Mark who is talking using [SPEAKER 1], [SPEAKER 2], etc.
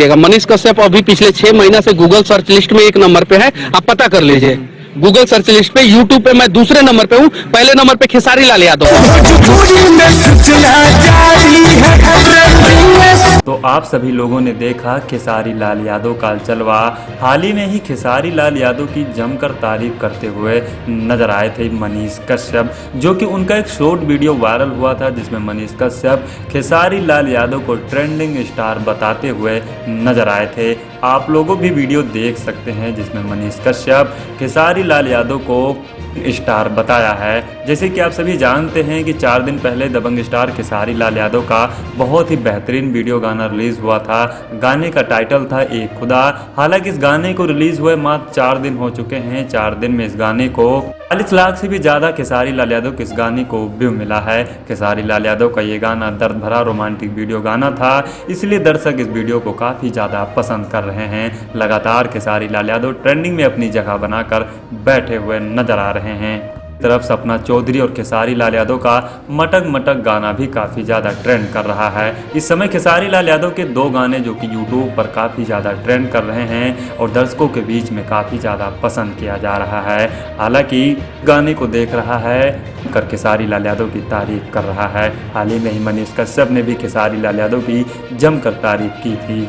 [SPEAKER 1] मनीष कश्यप अभी पिछले 6 महीना से गूगल सर्च लिस्ट में 1 नंबर पे है, आप पता कर लीजिए। गूगल सर्च लिस्ट पे, यूट्यूब पे मैं दूसरे नंबर पे हूँ, पहले नंबर पे खेसारी लाल यादव।
[SPEAKER 2] तो आप सभी लोगों ने देखा खेसारी लाल यादव का जलवा। हाल ही में ही खेसारी लाल यादव की जमकर तारीफ करते हुए नजर आए थे मनीष कश्यप, जो कि उनका एक शॉर्ट वीडियो वायरल हुआ था जिसमें मनीष कश्यप खेसारी लाल यादव को ट्रेंडिंग स्टार बताते हुए नजर आए थे। आप लोगों भी वीडियो देख सकते हैं जिसमें मनीष कश्यप खेसारी लाल यादव को स्टार बताया है। जैसे कि आप सभी जानते हैं कि 4 दिन पहले दबंग स्टार खेसारी लाल यादव का बहुत ही बेहतरीन वीडियो गाना रिलीज हुआ था। गाने का टाइटल था एक खुदा। हालांकि इस गाने को रिलीज हुए मात्र 4 दिन हो चुके हैं। 4 दिन में इस गाने को 40 लाख से भी ज़्यादा खेसारी लाल यादव के इस गाने को व्यू मिला है। खेसारी लाल यादव का ये गाना दर्द भरा रोमांटिक वीडियो गाना था, इसलिए दर्शक इस वीडियो को काफ़ी ज़्यादा पसंद कर रहे हैं। लगातार खेसारी लाल यादव ट्रेंडिंग में अपनी जगह बनाकर बैठे हुए नजर आ रहे हैं। तरफ सपना चौधरी और खेसारी लाल यादव का मटक मटक गाना भी काफ़ी ज़्यादा ट्रेंड कर रहा है। इस समय खेसारी लाल यादव के 2 गाने जो कि यूट्यूब पर काफ़ी ज़्यादा ट्रेंड कर रहे हैं और दर्शकों के बीच में काफ़ी ज़्यादा पसंद किया जा रहा है। हालांकि गाने को देख रहा है कर खेसारी लाल यादव की तारीफ कर रहा है। हाल ही में ही मनीष कश्यप ने भी खेसारी लाल यादव की जमकर तारीफ की थी।